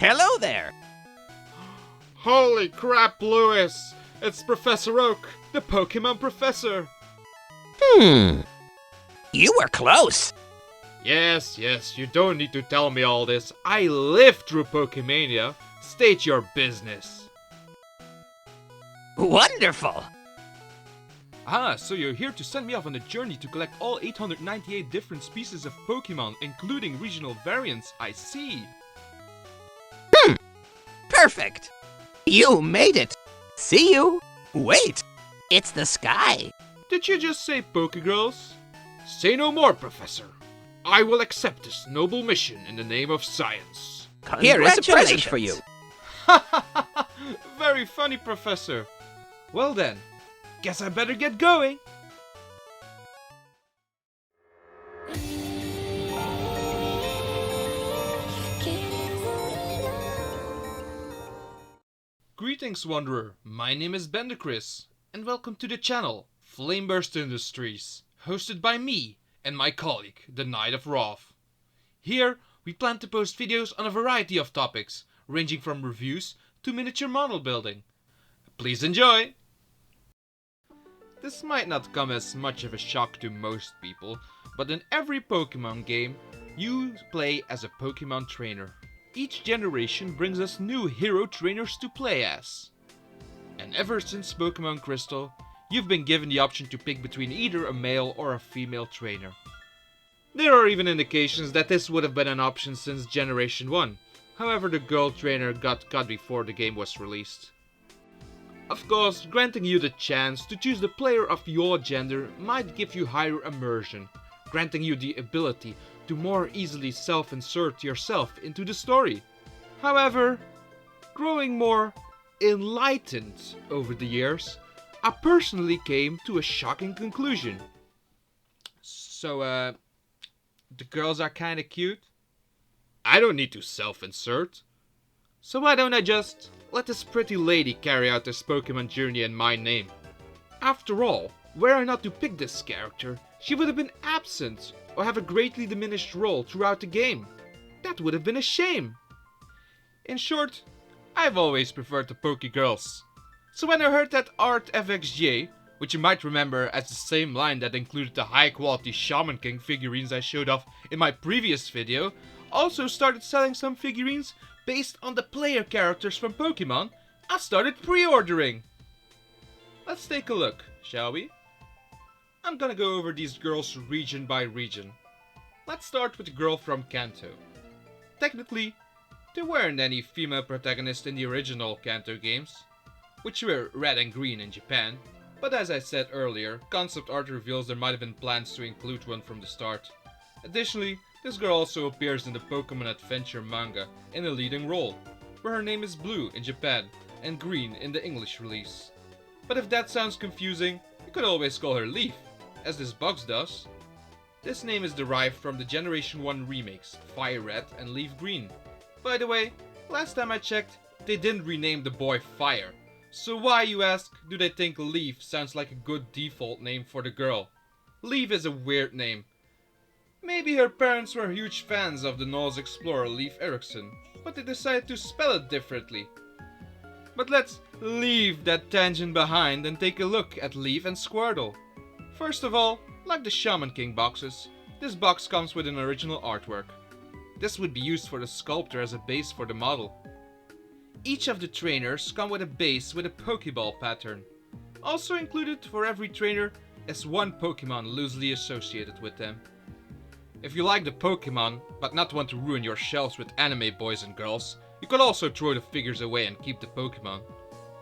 Hello there! Holy crap, Lewis! It's Professor Oak, the Pokemon Professor! You were close! Yes, you don't need to tell me all this. I lived through Pokemania. State your business. Wonderful! Ah, so you're here to send me off on a journey to collect all 898 different species of Pokemon, including regional variants, I see. Perfect! You made it! See you! Wait! It's the sky! Did you just say POKEGIRLs? Say no more, Professor. I will accept this noble mission in the name of science. Here is a present for you! Very funny, Professor. Well then, guess I better get going. Greetings, Wanderer. My name is Bendicris, and welcome to the channel Flameburst Industries, hosted by me and my colleague, the Knight of Wrath. Here, we plan to post videos on a variety of topics, ranging from reviews to miniature model building. Please enjoy! This might not come as much of a shock to most people, but in every Pokemon game, you play as a Pokemon trainer. Each generation brings us new hero trainers to play as. And ever since Pokemon Crystal, you've been given the option to pick between either a male or a female trainer. There are even indications that this would have been an option since Generation 1, however the girl trainer got cut before the game was released. Of course, granting you the chance to choose the player of your gender might give you higher immersion, granting you the ability to more easily self-insert yourself into the story. However, growing more enlightened over the years, I personally came to a shocking conclusion. So, the girls are kinda cute? I don't need to self-insert. So why don't I just let this pretty lady carry out this Pokemon journey in my name? After all, were I not to pick this character, she would have been absent or have a greatly diminished role throughout the game. That would have been a shame. In short, I've always preferred the POKEGIRLs. So when I heard that ARTFX, which you might remember as the same line that included the high quality Shaman King figurines I showed off in my previous video, also started selling some figurines based on the player characters from Pokemon, I started pre-ordering. Let's take a look, shall we? I'm gonna go over these girls region by region. Let's start with the girl from Kanto. Technically, there weren't any female protagonists in the original Kanto games, which were red and green in Japan, but as I said earlier, concept art reveals there might have been plans to include one from the start. Additionally, this girl also appears in the Pokemon Adventure manga in a leading role, where her name is Blue in Japan and Green in the English release. But if that sounds confusing, you could always call her Leaf, as this box does. This name is derived from the Generation 1 remakes, Fire Red and Leaf Green. By the way, last time I checked, they didn't rename the boy Fire. So why, you ask, do they think Leaf sounds like a good default name for the girl? Leaf is a weird name. Maybe her parents were huge fans of the Norse explorer Leif Erikson, but they decided to spell it differently. But let's leave that tangent behind and take a look at Leaf and Squirtle. First of all, like the Shaman King boxes, this box comes with an original artwork. This would be used for the sculptor as a base for the model. Each of the trainers come with a base with a Pokeball pattern. Also included for every trainer is one Pokemon loosely associated with them. If you like the Pokemon, but not want to ruin your shelves with anime boys and girls, you could also throw the figures away and keep the Pokemon,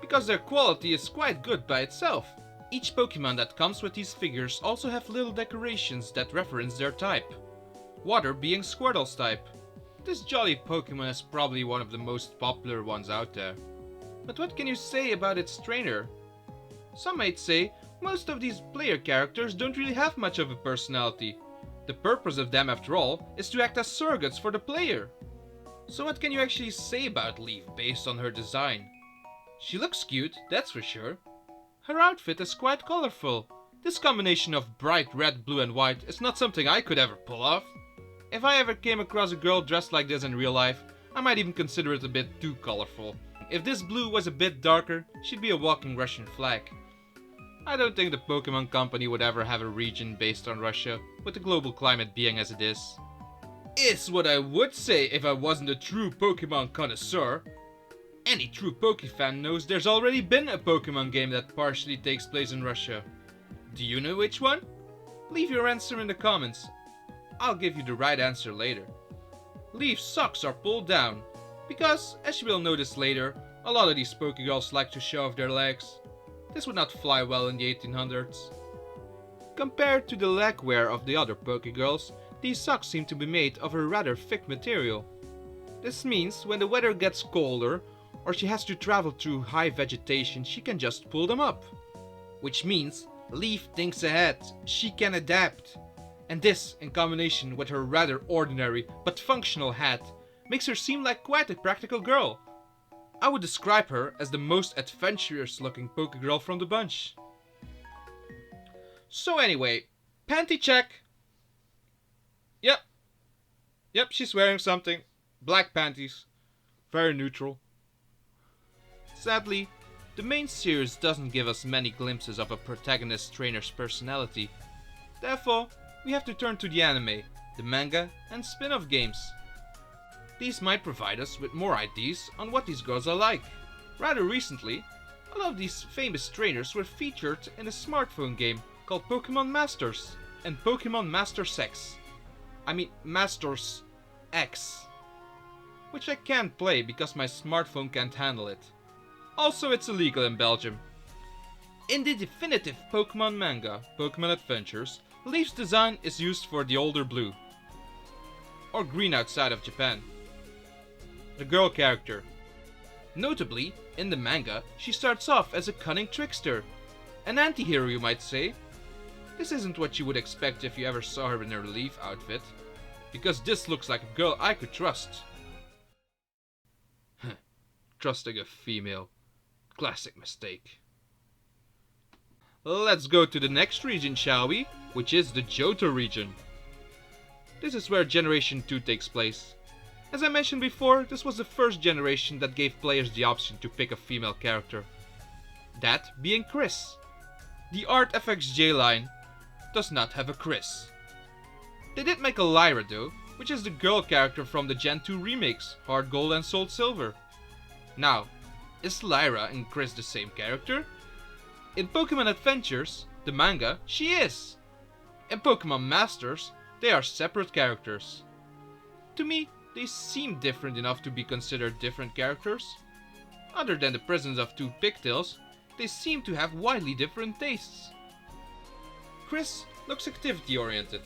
because their quality is quite good by itself. Each Pokemon that comes with these figures also have little decorations that reference their type. Water being Squirtle's type. This jolly Pokemon is probably one of the most popular ones out there. But what can you say about its trainer? Some might say most of these player characters don't really have much of a personality. The purpose of them, after all, is to act as surrogates for the player. So what can you actually say about Leaf based on her design? She looks cute, that's for sure. Her outfit is quite colorful. This combination of bright red, blue and white is not something I could ever pull off. If I ever came across a girl dressed like this in real life, I might even consider it a bit too colorful. If this blue was a bit darker, she'd be a walking Russian flag. I don't think the Pokemon Company would ever have a region based on Russia, with the global climate being as it is what I would say if I wasn't a true Pokemon connoisseur. Any true Pokefan knows there's already been a Pokemon game that partially takes place in Russia. Do you know which one? Leave your answer in the comments. I'll give you the right answer later. Leaf's socks are pulled down, because, as you will notice later, a lot of these Pokegirls like to show off their legs. This would not fly well in the 1800s. Compared to the leg wear of the other Pokegirls, these socks seem to be made of a rather thick material. This means when the weather gets colder, or she has to travel through high vegetation, she can just pull them up. Which means Leaf thinks ahead, she can adapt. And this, in combination with her rather ordinary but functional hat, makes her seem like quite a practical girl. I would describe her as the most adventurous looking Pokegirl from the bunch. So anyway, panty check. Yep, she's wearing something. Black panties. Very neutral. Sadly, the main series doesn't give us many glimpses of a protagonist trainer's personality. Therefore, we have to turn to the anime, the manga, and spin-off games. These might provide us with more ideas on what these girls are like. Rather recently, a lot of these famous trainers were featured in a smartphone game called Pokemon Masters and Pokemon Masters X. I mean Masters X. Which I can't play because my smartphone can't handle it. Also, it's illegal in Belgium. In the definitive Pokemon manga, Pokemon Adventures, Leaf's design is used for the older blue. Or green outside of Japan. The girl character. Notably, in the manga, she starts off as a cunning trickster. An anti-hero, you might say. This isn't what you would expect if you ever saw her in her Leaf outfit. Because this looks like a girl I could trust. Trusting a female. Classic mistake. Let's go to the next region, shall we? Which is the Johto region. This is where Generation 2 takes place. As I mentioned before, this was the first generation that gave players the option to pick a female character. That being Chris. The ARTFX J-line does not have a Chris. They did make a Lyra though, which is the girl character from the Gen 2 remakes, Heart Gold and Soul Silver. Now, is Lyra and Chris the same character? In Pokemon Adventures, the manga, she is. In Pokemon Masters, they are separate characters. To me, they seem different enough to be considered different characters. Other than the presence of two pigtails, they seem to have widely different tastes. Chris looks activity oriented.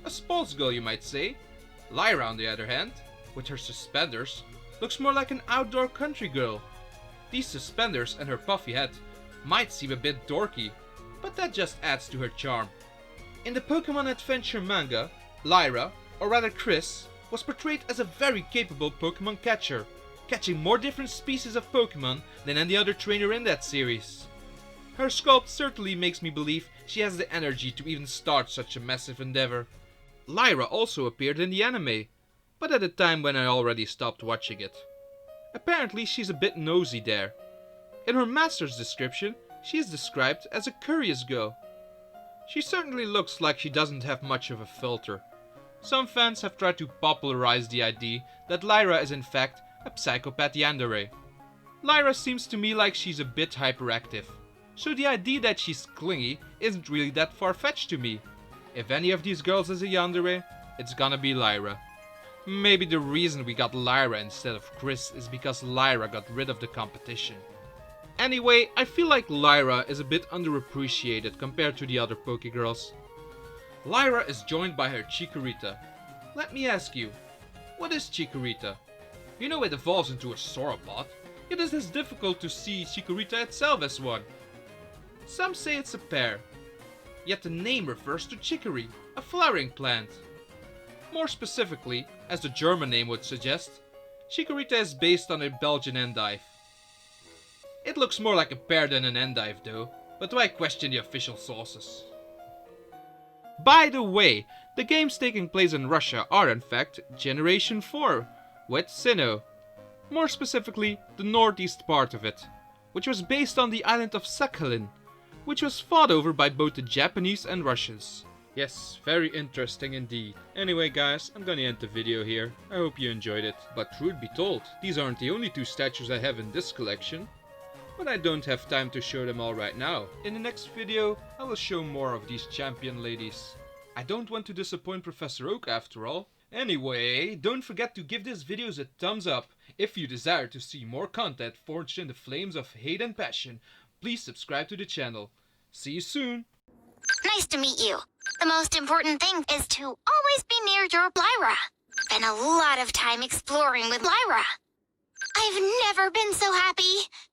A sports girl, you might say. Lyra, on the other hand, with her suspenders, looks more like an outdoor country girl. These suspenders and her puffy head might seem a bit dorky, but that just adds to her charm. In the Pokemon Adventure manga, Lyra, or rather Chris, was portrayed as a very capable Pokemon catcher, catching more different species of Pokemon than any other trainer in that series. Her sculpt certainly makes me believe she has the energy to even start such a massive endeavor. Lyra also appeared in the anime, but at a time when I already stopped watching it. Apparently she's a bit nosy there. In her master's description, she is described as a curious girl. She certainly looks like she doesn't have much of a filter. Some fans have tried to popularize the idea that Lyra is in fact a psychopath yandere. Lyra seems to me like she's a bit hyperactive, so the idea that she's clingy isn't really that far-fetched to me. If any of these girls is a yandere, it's gonna be Lyra. Maybe the reason we got Lyra instead of Chris is because Lyra got rid of the competition. Anyway, I feel like Lyra is a bit underappreciated compared to the other Pokegirls. Lyra is joined by her Chikorita. Let me ask you, what is Chikorita? You know it evolves into a sauropod, yet it is difficult to see Chikorita itself as one. Some say it's a pear, yet the name refers to chicory, a flowering plant. More specifically, as the German name would suggest, Chikorita is based on a Belgian endive. It looks more like a pear than an endive though, but why question the official sources? By the way, the games taking place in Russia are in fact Generation 4, with Sinnoh. More specifically, the northeast part of it, which was based on the island of Sakhalin, which was fought over by both the Japanese and Russians. Yes, very interesting indeed. Anyway guys, I'm gonna end the video here. I hope you enjoyed it. But truth be told, these aren't the only 2 statues I have in this collection. But I don't have time to show them all right now. In the next video, I will show more of these champion ladies. I don't want to disappoint Professor Oak after all. Anyway, don't forget to give this video a thumbs up. If you desire to see more content forged in the flames of hate and passion, please subscribe to the channel. See you soon! Nice to meet you. The most important thing is to always be near your Lyra. Spend a lot of time exploring with Lyra. I've never been so happy.